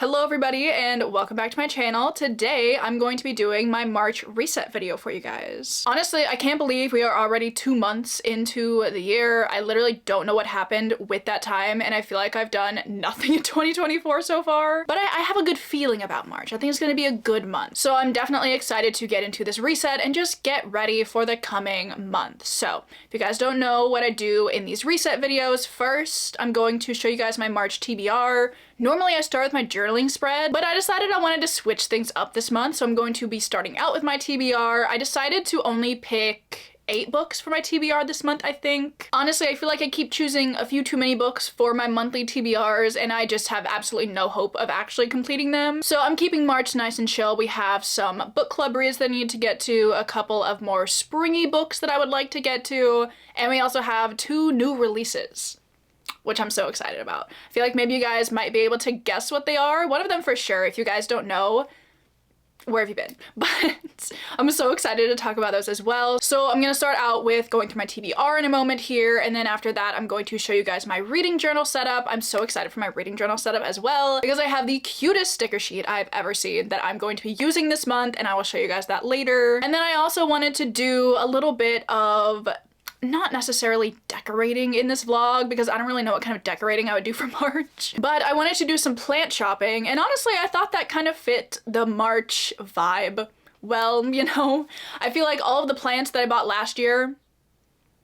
Hello everybody and welcome back to my channel. Today I'm going to be doing my March reset video for you guys. Honestly, I can't believe we are already 2 months into the year. I literally don't know what happened with that time and I feel like I've done nothing in 2024 so far. But I have a good feeling about March. I think it's going to be a good month. So I'm definitely excited to get into this reset and just get ready for the coming month. So if you guys don't know what I do in these reset videos, first I'm going to show you guys my March TBR. Normally I start with my journaling spread, but I decided I wanted to switch things up this month, so I'm going to be starting out with my TBR. I decided to only pick 8 books for my TBR this month, I think. Honestly, I feel like I keep choosing a few too many books for my monthly TBRs, and I just have absolutely no hope of actually completing them. So I'm keeping March nice and chill. We have some book club reads that I need to get to, a couple of more springy books that I would like to get to, and we also have 2 new releases, which I'm so excited about. I feel like maybe you guys might be able to guess what they are. One of them for sure. If you guys don't know, where have you been? But I'm so excited to talk about those as well. So I'm gonna start out with going through my TBR in a moment here, and then after that I'm going to show you guys my reading journal setup. I'm so excited for my reading journal setup as well because I have the cutest sticker sheet I've ever seen that I'm going to be using this month, and I will show you guys that later. And then I also wanted to do a little bit of not necessarily decorating in this vlog because I don't really know what kind of decorating I would do for March, but I wanted to do some plant shopping, and honestly I thought that kind of fit the March vibe well, you know? I feel like all of the plants that I bought last year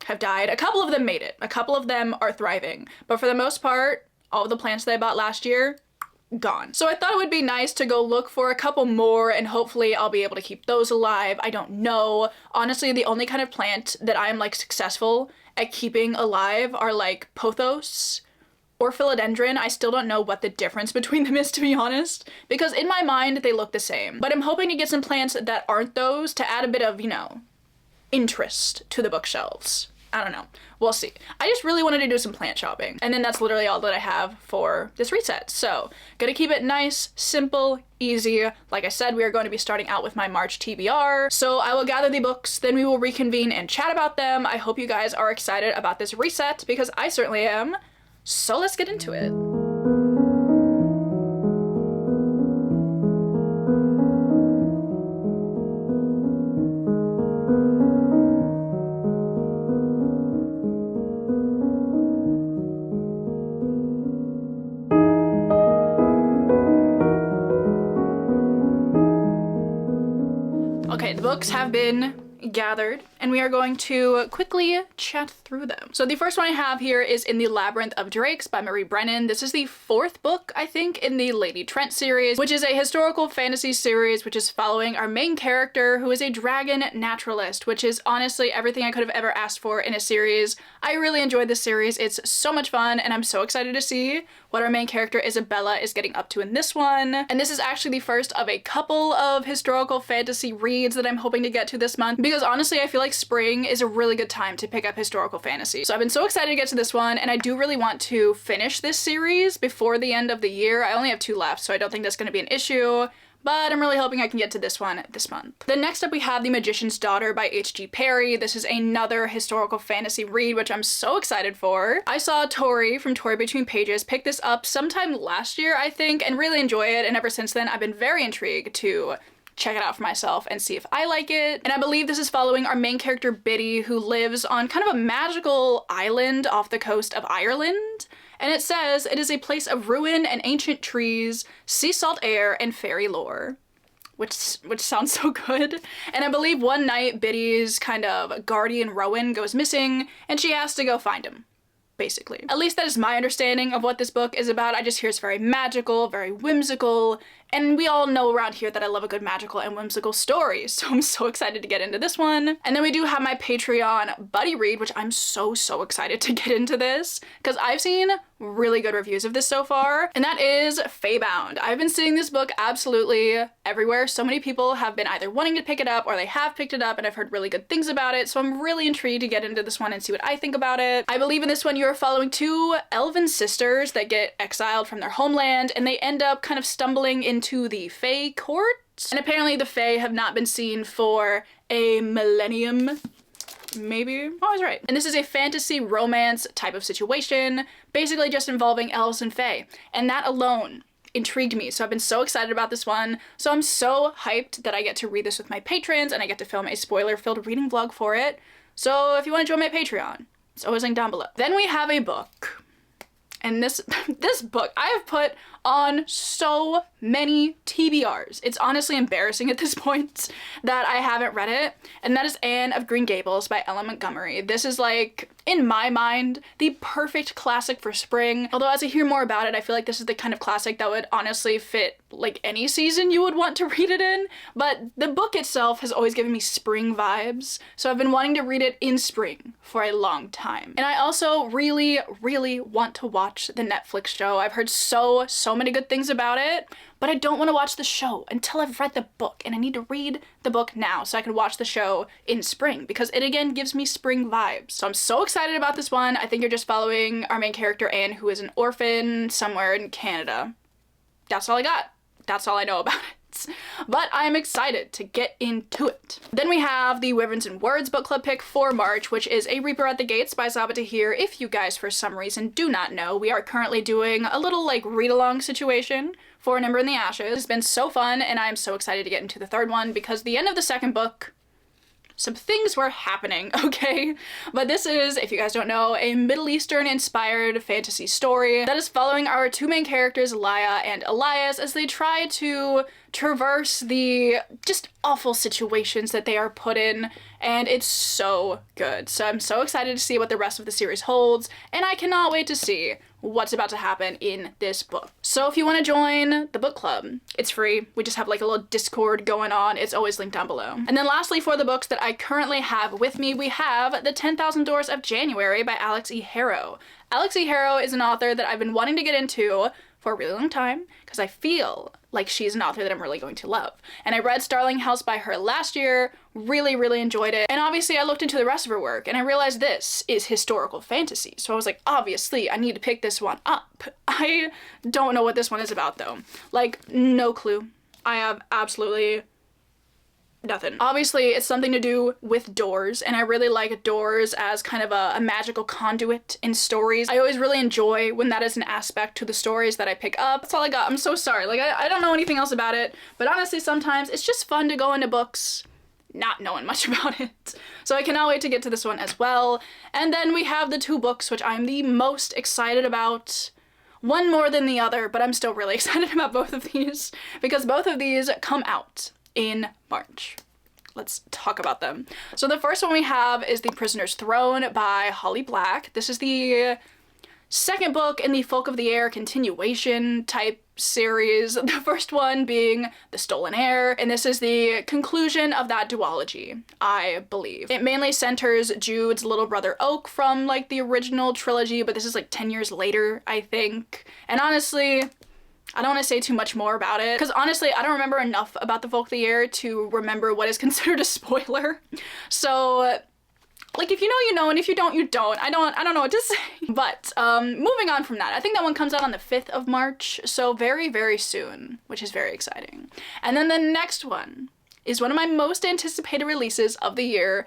have died. A couple of them made it. A couple of them are thriving, but for the most part, all of the plants that I bought last year, gone. So I thought it would be nice to go look for a couple more, and hopefully I'll be able to keep those alive. I don't know. Honestly, the only kind of plant that I'm like successful at keeping alive are like pothos or philodendron. I still don't know what the difference between them is, to be honest, because in my mind they look the same. But I'm hoping to get some plants that aren't those to add a bit of, you know, interest to the bookshelves. I don't know. We'll see. I just really wanted to do some plant shopping. And then that's literally all that I have for this reset. So, gonna keep it nice, simple, easy. Like I said, we are going to be starting out with my March TBR. So I will gather the books, then we will reconvene and chat about them. I hope you guys are excited about this reset because I certainly am. So let's get into it. Okay, the books have been gathered and we are going to quickly chat through them. So the first one I have here is In the Labyrinth of Drakes by Marie Brennan. This is the 4th book, I think, in the Lady Trent series, which is a historical fantasy series which is following our main character who is a dragon naturalist, which is honestly everything I could have ever asked for in a series. I really enjoyed this series. It's so much fun and I'm so excited to see what our main character Isabella is getting up to in this one. And this is actually the first of a couple of historical fantasy reads that I'm hoping to get to this month because honestly I feel like spring is a really good time to pick up historical fantasy. So I've been so excited to get to this one, and I do really want to finish this series before the end of the year. I only have 2 left, so I don't think that's going to be an issue, but I'm really hoping I can get to this one this month. Then next up we have The Magician's Daughter by H.G. Perry. This is another historical fantasy read, which I'm so excited for. I saw Tori from Tori Between Pages pick this up sometime last year, I think, and really enjoy it, and ever since then I've been very intrigued to check it out for myself and see if I like it. And I believe this is following our main character Biddy, who lives on kind of a magical island off the coast of Ireland. And it says it is a place of ruin and ancient trees, sea salt air, and fairy lore. Which sounds so good. And I believe one night Biddy's kind of guardian Rowan goes missing and she has to go find him, basically. At least that is my understanding of what this book is about. I just hear it's very magical, very whimsical, and we all know around here that I love a good magical and whimsical story, so I'm so excited to get into this one. And then we do have my Patreon buddy read, which I'm so excited to get into this, because I've seen really good reviews of this so far, and that is Feybound. I've been seeing this book absolutely everywhere. So many people have been either wanting to pick it up or they have picked it up, and I've heard really good things about it, so I'm really intrigued to get into this one and see what I think about it. I believe in this one you are following 2 elven sisters that get exiled from their homeland, and they end up kind of stumbling into the Fey court. And apparently the Fae have not been seen for a millennium. Maybe I was right. And this is a fantasy romance type of situation, basically just involving elves and fae. And that alone intrigued me. So I've been so excited about this one. So I'm so hyped that I get to read this with my patrons and I get to film a spoiler-filled reading vlog for it. So if you want to join my Patreon, it's always linked down below. Then we have a book. And this book I have put on so many TBRs. It's honestly embarrassing at this point that I haven't read it. And that is Anne of Green Gables by Ellen Montgomery. This is like, in my mind, the perfect classic for spring. Although as I hear more about it, I feel like this is the kind of classic that would honestly fit like any season you would want to read it in. But the book itself has always given me spring vibes. So I've been wanting to read it in spring for a long time. And I also really, really want to watch the Netflix show. I've heard so many good things about it, but I don't want to watch the show until I've read the book, and I need to read the book now so I can watch the show in spring because it again gives me spring vibes. So I'm so excited about this one. I think you're just following our main character Anne, who is an orphan somewhere in Canada. That's all I got. That's all I know about it. But I'm excited to get into it. Then we have the Wyverns and Words book club pick for March, which is A Reaper at the Gates by Zaba Tahir. If you guys for some reason do not know, we are currently doing a little like read-along situation for An Ember in the Ashes. It's been so fun and I'm so excited to get into the third one because the end of the second book, some things were happening, okay? But this is, if you guys don't know, a Middle Eastern inspired fantasy story that is following our two main characters, Laia and Elias, as they try to traverse the just awful situations that they are put in, and it's so good. So I'm so excited to see what the rest of the series holds, and I cannot wait to see what's about to happen in this book. So if you want to join the book club, it's free. We just have like a little Discord going on. It's always linked down below. And then lastly, for the books that I currently have with me, we have The 10,000 Doors of January by Alex E. Harrow. Alex E. Harrow is an author that I've been wanting to get into for a really long time because I feel like she's an author that I'm really going to love. And I read Starling House by her last year, really enjoyed it. And obviously I looked into the rest of her work and I realized this is historical fantasy. So I was like, obviously I need to pick this one up. I don't know what this one is about though. Like, no clue. I have absolutely nothing. Obviously, it's something to do with doors, and I really like doors as kind of a magical conduit in stories. I always really enjoy when that is an aspect to the stories that I pick up. That's all I got. I'm so sorry. Like, I don't know anything else about it, but honestly, sometimes it's just fun to go into books not knowing much about it. So I cannot wait to get to this one as well. And then we have the two books which I'm the most excited about. One more than the other, but I'm still really excited about both of these because both of these come out in March. Let's talk about them. So the first one we have is The Prisoner's Throne by Holly Black. This is the second book in the Folk of the Air continuation type series. The first one being The Stolen Heir, and this is the conclusion of that duology, I believe. It mainly centers Jude's little brother Oak from like the original trilogy, but this is like 10 years later, I think. And honestly, I don't want to say too much more about it, because honestly, I don't remember enough about the Folk of the Air to remember what is considered a spoiler. So, like, if you know, you know, and if you don't, you don't. I don't know what to say. But, moving on from that, I think that one comes out on the 5th of March, so very soon, which is very exciting. And then the next one is one of my most anticipated releases of the year.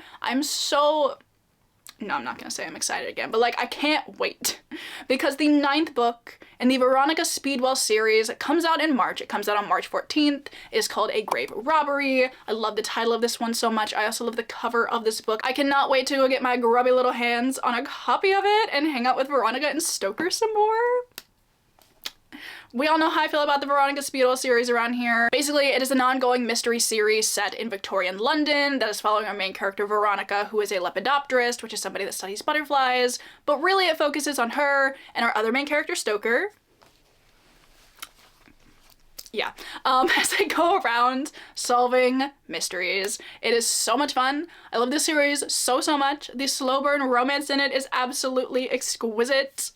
No, I'm not gonna say I'm excited again, but like I can't wait because the 9th book in the Veronica Speedwell series comes out in March. It comes out on March 14th. It is called A Grave Robbery. I love the title of this one so much. I also love the cover of this book. I cannot wait to go get my grubby little hands on a copy of it and hang out with Veronica and Stoker some more. We all know how I feel about the Veronica Speedwell series around here. Basically, it is an ongoing mystery series set in Victorian London that is following our main character Veronica, who is a lepidopterist, which is somebody that studies butterflies, but really it focuses on her and our other main character, Stoker. Yeah, as they go around solving mysteries. It is so much fun. I love this series so much. The slow burn romance in it is absolutely exquisite.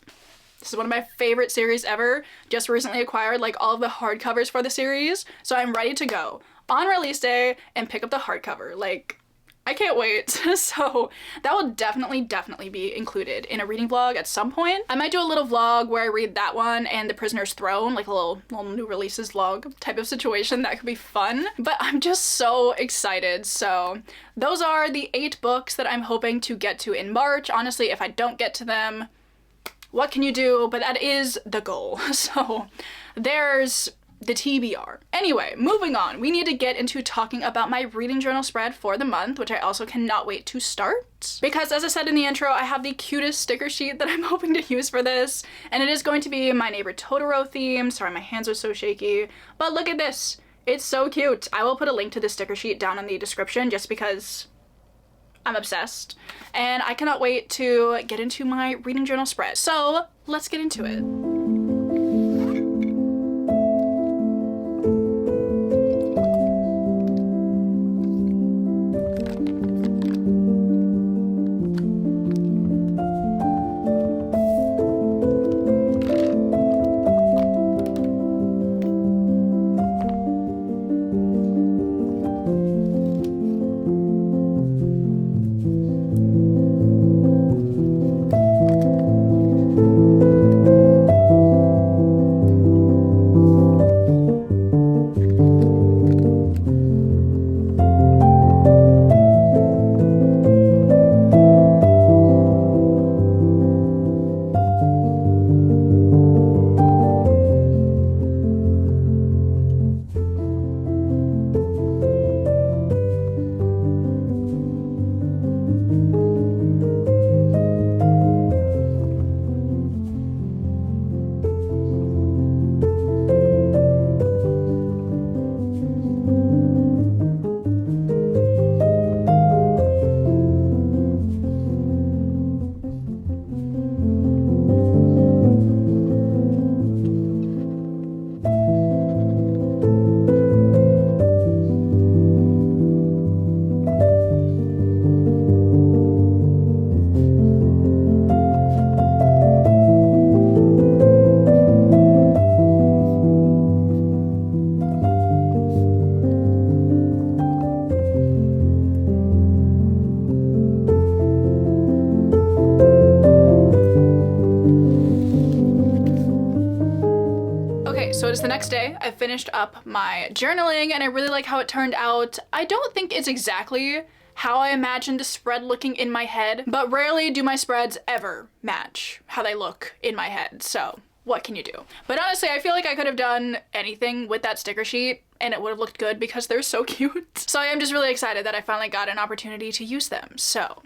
This is one of my favorite series ever. Just recently acquired like all of the hardcovers for the series, so I'm ready to go on release day and pick up the hardcover. Like, I can't wait. So that will definitely be included in a reading vlog at some point. I might do a little vlog where I read that one and The Prisoner's Throne, like a little new releases vlog type of situation. That could be fun. But I'm just so excited. So those are the 8 books that I'm hoping to get to in March. Honestly, if I don't get to them, what can you do? But that is the goal. So there's the TBR. Anyway, moving on, we need to get into talking about my reading journal spread for the month, which I also cannot wait to start. Because as I said in the intro, I have the cutest sticker sheet that I'm hoping to use for this, and it is going to be my neighbor Totoro theme. Sorry, my hands are so shaky, but look at this. It's so cute. I will put a link to the sticker sheet down in the description just because I'm obsessed, and I cannot wait to get into my reading journal spread. So let's get into it. So it is the next day. I finished up my journaling and I really like how it turned out. I don't think it's exactly how I imagined the spread looking in my head, but rarely do my spreads ever match how they look in my head. So what can you do? But honestly, I feel like I could have done anything with that sticker sheet and it would have looked good because they're so cute. So I am just really excited that I finally got an opportunity to use them. So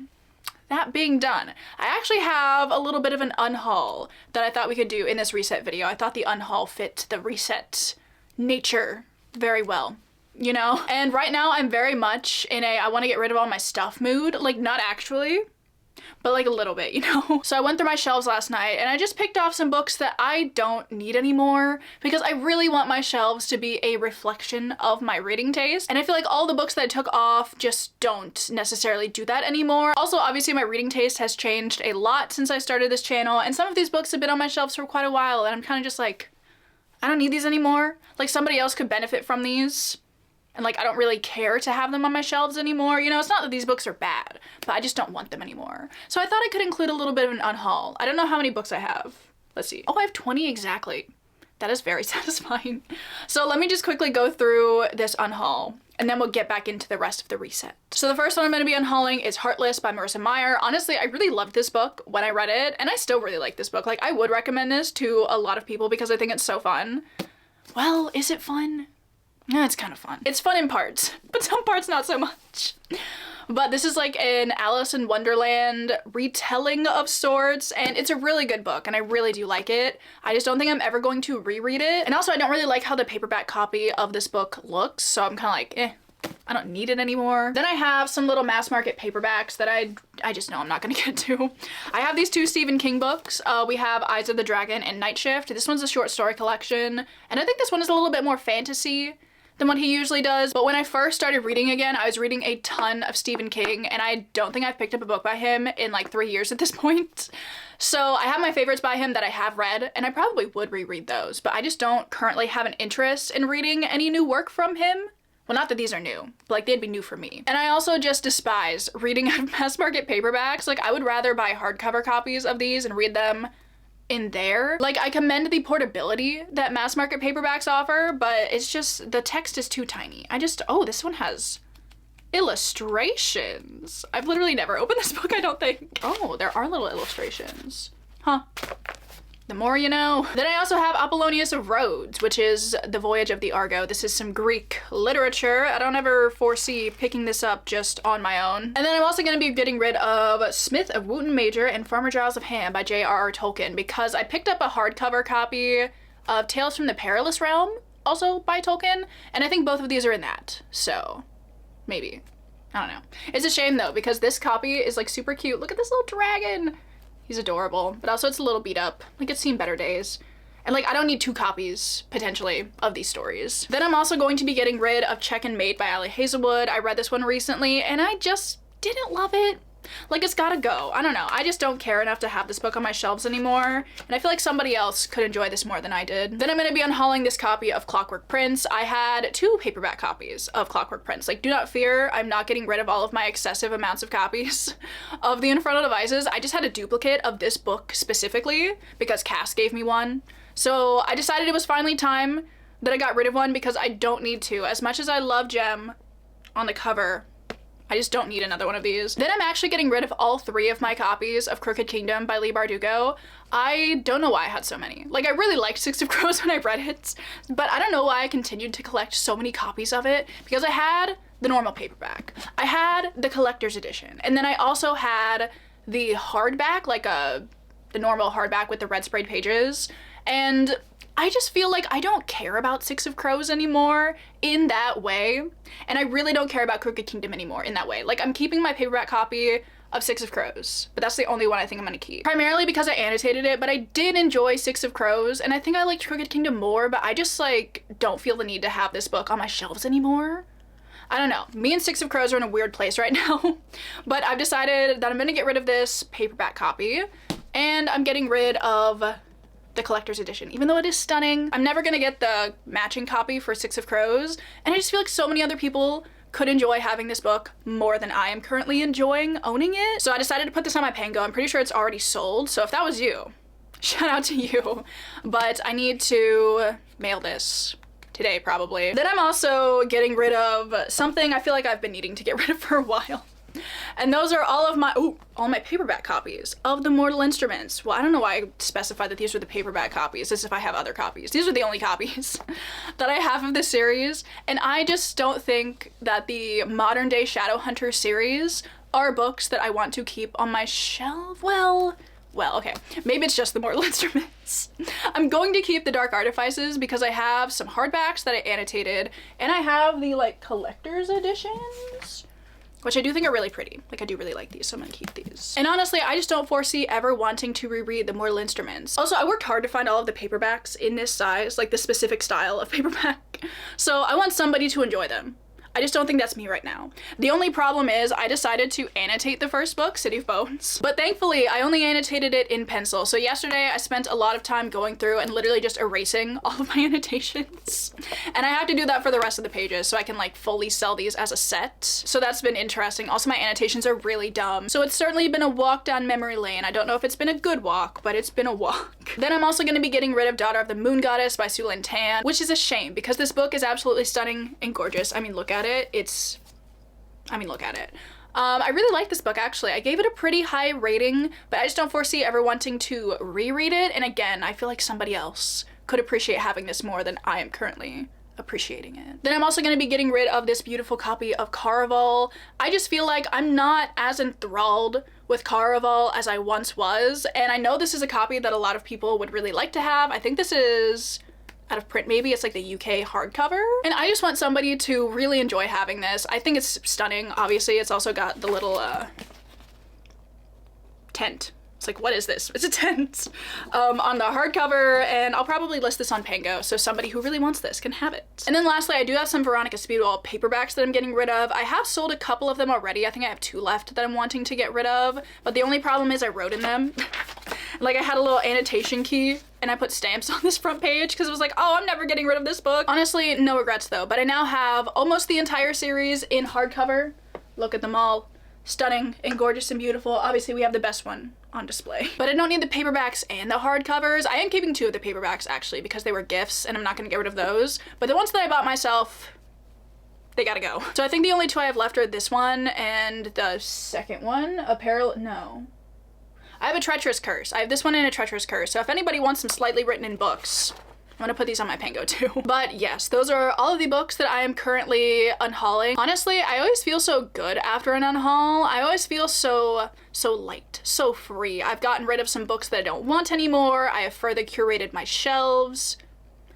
that being done, I actually have a little bit of an unhaul that I thought we could do in this reset video. I thought the unhaul fit the reset nature very well, you know? And right now I'm very much in a I want to get rid of all my stuff mood. Like, not actually, but like a little bit, you know? So I went through my shelves last night and I just picked off some books that I don't need anymore because I really want my shelves to be a reflection of my reading taste. And I feel like all the books that I took off just don't necessarily do that anymore. Also, obviously my reading taste has changed a lot since I started this channel, and some of these books have been on my shelves for quite a while and I'm kind of just like, I don't need these anymore. Like, somebody else could benefit from these. And like, I don't really care to have them on my shelves anymore. You know, it's not that these books are bad, but I just don't want them anymore. So I thought I could include a little bit of an unhaul. I don't know how many books I have. Let's see. Oh, I have 20 exactly. That is very satisfying. So let me just quickly go through this unhaul and then we'll get back into the rest of the reset. So the first one I'm going to be unhauling is Heartless by Marissa Meyer. Honestly, I really loved this book when I read it, and I still really like this book. Like, I would recommend this to a lot of people because I think it's so fun. Well, is it fun? Yeah, it's kind of fun. It's fun in parts, but some parts not so much. But this is like an Alice in Wonderland retelling of sorts, and it's a really good book, and I really do like it. I just don't think I'm ever going to reread it. And also, I don't really like how the paperback copy of this book looks, so I'm kind of like, eh, I don't need it anymore. Then I have some little mass market paperbacks that I just know I'm not gonna get to. I have these two Stephen King books. We have Eyes of the Dragon and Night Shift. This one's a short story collection, and I think this one is a little bit more fantasy than what he usually does. But when I first started reading again, I was reading a ton of Stephen King, and I don't think I've picked up a book by him in like 3 years at this point. So I have my favorites by him that I have read, and I probably would reread those, but I just don't currently have an interest in reading any new work from him. Well, not that these are new, but like, they'd be new for me. And I also just despise reading out of mass market paperbacks. Like, I would rather buy hardcover copies of these and read them in there. Like, I commend the portability that mass market paperbacks offer, but it's just, the text is too tiny. Oh, this one has illustrations. I've literally never opened this book, I don't think. Oh, there are little illustrations. Huh. The more you know. Then I also have Apollonius of Rhodes, which is The Voyage of the Argo. This is some Greek literature. I don't ever foresee picking this up just on my own. And then I'm also going to be getting rid of Smith of Wootton Major and Farmer Giles of Ham by J.R.R. Tolkien, because I picked up a hardcover copy of Tales from the Perilous Realm, also by Tolkien, and I think both of these are in that. So, maybe. I don't know. It's a shame though, because this copy is like super cute. Look at this little dragon. He's adorable, but also it's a little beat up. Like, it's seen better days. And like, I don't need 2 copies, potentially, of these stories. Then I'm also going to be getting rid of Check and Mate by Ali Hazelwood. I read this one recently, and I just didn't love it. Like, it's gotta go. I don't know. I just don't care enough to have this book on my shelves anymore, and I feel like somebody else could enjoy this more than I did. Then I'm gonna be unhauling this copy of Clockwork Prince. I had 2 paperback copies of Clockwork Prince. Like, do not fear, I'm not getting rid of all of my excessive amounts of copies of The Infernal Devices. I just had a duplicate of this book specifically because Cass gave me one. So I decided it was finally time that I got rid of one because I don't need to. As much as I love Jem on the cover, I just don't need another one of these. Then I'm actually getting rid of all 3 of my copies of Crooked Kingdom by Leigh Bardugo. I don't know why I had so many. Like, I really liked Six of Crows when I read it, but I don't know why I continued to collect so many copies of it, because I had the normal paperback, I had the collector's edition, and then I also had the hardback, like the normal hardback with the red sprayed pages, and I just feel like I don't care about Six of Crows anymore in that way, and I really don't care about Crooked Kingdom anymore in that way. Like, I'm keeping my paperback copy of Six of Crows, but that's the only one I think I'm gonna keep. Primarily because I annotated it, but I did enjoy Six of Crows, and I think I liked Crooked Kingdom more, but I just, like, don't feel the need to have this book on my shelves anymore. I don't know. Me and Six of Crows are in a weird place right now, but I've decided that I'm gonna get rid of this paperback copy, and I'm getting rid of the collector's edition, even though it is stunning. I'm never gonna get the matching copy for Six of Crows, and I just feel like so many other people could enjoy having this book more than I am currently enjoying owning it. So I decided to put this on my Pango. I'm pretty sure it's already sold, so if that was you, shout out to you. But I need to mail this today, probably. Then I'm also getting rid of something I feel like I've been needing to get rid of for a while. And those are all my paperback copies of The Mortal Instruments. Well, I don't know why I specified that these were the paperback copies, as if I have other copies. These are the only copies that I have of this series, and I just don't think that the modern day Shadowhunter series are books that I want to keep on my shelf. Well, okay, maybe it's just The Mortal Instruments. I'm going to keep the Dark Artifices because I have some hardbacks that I annotated, and I have the, like, collector's editions, which I do think are really pretty. Like, I do really like these, so I'm gonna keep these. And honestly, I just don't foresee ever wanting to reread The Mortal Instruments. Also, I worked hard to find all of the paperbacks in this size, like the specific style of paperback. So I want somebody to enjoy them. I just don't think that's me right now. The only problem is I decided to annotate the first book, City of Bones, but thankfully I only annotated it in pencil. So yesterday I spent a lot of time going through and literally just erasing all of my annotations. And I have to do that for the rest of the pages so I can, like, fully sell these as a set. So that's been interesting. Also, my annotations are really dumb. So it's certainly been a walk down memory lane. I don't know if it's been a good walk, but it's been a walk. Then I'm also gonna be getting rid of Daughter of the Moon Goddess by Sue Lynn Tan, which is a shame because this book is absolutely stunning and gorgeous. I mean, look at it. Look at it. I really like this book, actually. I gave it a pretty high rating, but I just don't foresee ever wanting to reread it. And again, I feel like somebody else could appreciate having this more than I am currently appreciating it. Then I'm also going to be getting rid of this beautiful copy of Caraval. I just feel like I'm not as enthralled with Caraval as I once was, and I know this is a copy that a lot of people would really like to have. I think this is out of print, maybe. It's like the UK hardcover, and I just want somebody to really enjoy having this. I think it's stunning. Obviously, it's also got the little tent. It's like, what is this? It's a tent on the hardcover, and I'll probably list this on Pango, so somebody who really wants this can have it. And then lastly, I do have some Veronica Speedwell paperbacks that I'm getting rid of. I have sold a couple of them already. I think I have 2 left that I'm wanting to get rid of, but the only problem is I wrote in them. Like, I had a little annotation key and I put stamps on this front page because it was like, oh, I'm never getting rid of this book. Honestly, no regrets though, but I now have almost the entire series in hardcover. Look at them all. Stunning and gorgeous and beautiful. Obviously, we have the best one on display. But I don't need the paperbacks and the hardcovers. I am keeping 2 of the paperbacks, actually, because they were gifts and I'm not gonna get rid of those. But the ones that I bought myself, they gotta go. So I think the only 2 I have left are this one and the second one, I have a treacherous curse. I have this one and a treacherous curse. So if anybody wants some slightly written in books, I'm gonna put these on my Pango too. But yes, those are all of the books that I am currently unhauling. Honestly, I always feel so good after an unhaul. I always feel so light, so free. I've gotten rid of some books that I don't want anymore. I have further curated my shelves.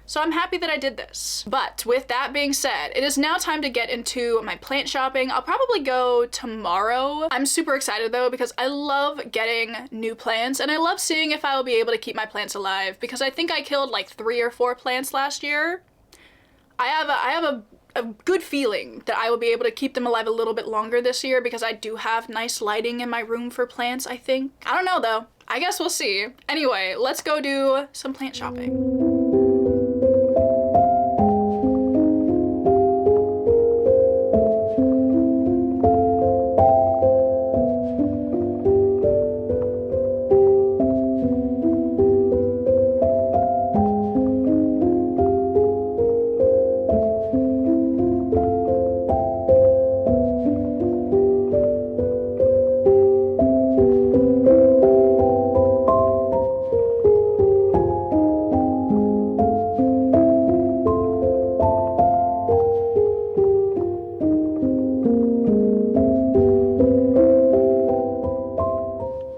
So I'm happy that I did this. But with that being said, it is now time to get into my plant shopping. I'll probably go tomorrow. I'm super excited though because I love getting new plants and I love seeing if I will be able to keep my plants alive because I think I killed like 3 or 4 plants last year. I have a good feeling that I will be able to keep them alive a little bit longer this year because I do have nice lighting in my room for plants, I think. I don't know though. I guess we'll see. Anyway, let's go do some plant shopping.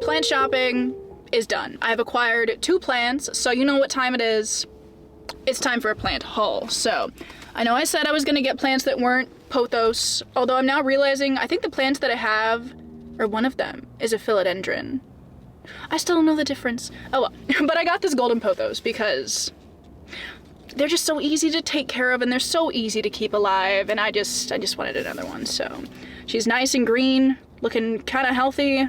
Plant shopping is done. I've acquired 2 plants, so you know what time it is. It's time for a plant haul. So I know I said I was gonna get plants that weren't pothos, although I'm now realizing I think the plants that I have, or one of them, is a philodendron. I still don't know the difference. Oh well, but I got this golden pothos because they're just so easy to take care of and they're so easy to keep alive, and I just wanted another one. So she's nice and green, looking kind of healthy.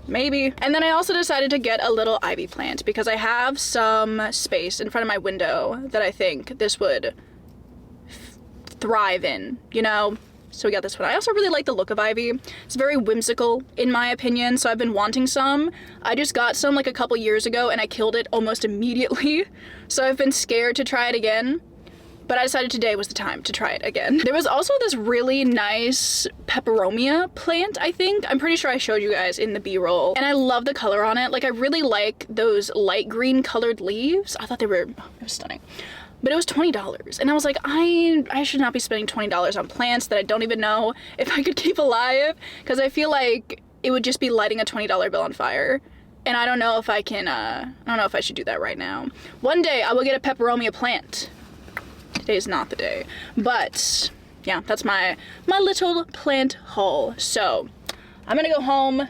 Maybe. And then I also decided to get a little ivy plant because I have some space in front of my window that I think this would thrive in, you know? So we got this one. I also really like the look of ivy. It's very whimsical in my opinion, so I've been wanting some. I just got some like a couple years ago and I killed it almost immediately. So I've been scared to try it again. But I decided today was the time to try it again. There was also this really nice peperomia plant, I think. I'm pretty sure I showed you guys in the B-roll. And I love the color on it. Like, I really like those light green colored leaves. I thought they were, it was stunning. But it was $20. And I was like, I should not be spending $20 on plants that I don't even know if I could keep alive. Because I feel like it would just be lighting a $20 bill on fire. And I don't know if I can, I don't know if I should do that right now. One day I will get a peperomia plant. Today is not the day, but yeah, that's my little plant haul. So I'm gonna go home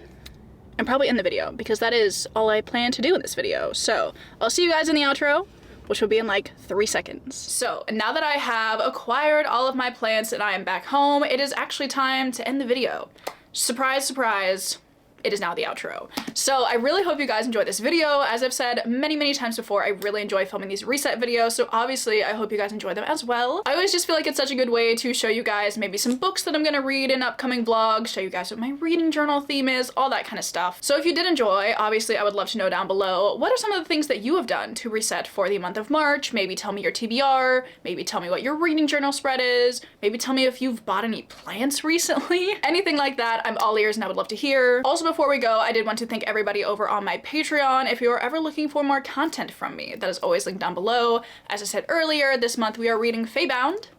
and probably end the video because that is all I plan to do in this video. So I'll see you guys in the outro, which will be in like 3 seconds. So now that I have acquired all of my plants and I am back home, it is actually time to end the video. Surprise, surprise. It is now the outro. So I really hope you guys enjoyed this video. As I've said many times before, I really enjoy filming these reset videos, so obviously I hope you guys enjoy them as well. I always just feel like it's such a good way to show you guys maybe some books that I'm gonna read in upcoming vlogs, show you guys what my reading journal theme is, all that kind of stuff. So if you did enjoy, obviously I would love to know down below, what are some of the things that you have done to reset for the month of March? Maybe tell me your TBR, maybe tell me what your reading journal spread is, maybe tell me if you've bought any plants recently. Anything like that, I'm all ears and I would love to hear. Also, before we go, I did want to thank everybody over on my Patreon. If you are ever looking for more content from me, that is always linked down below. As I said earlier, this month we are reading Feybound.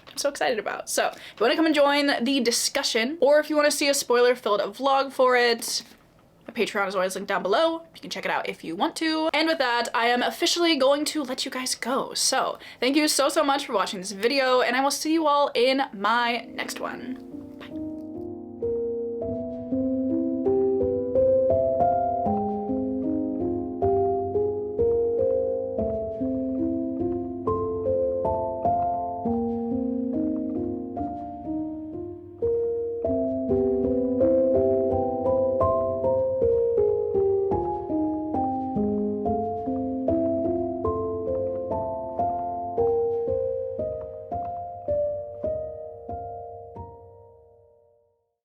I'm so excited about. So if you want to come and join the discussion, or if you want to see a spoiler-filled vlog for it, my Patreon is always linked down below. You can check it out if you want to. And with that, I am officially going to let you guys go. So thank you so much for watching this video, and I will see you all in my next one.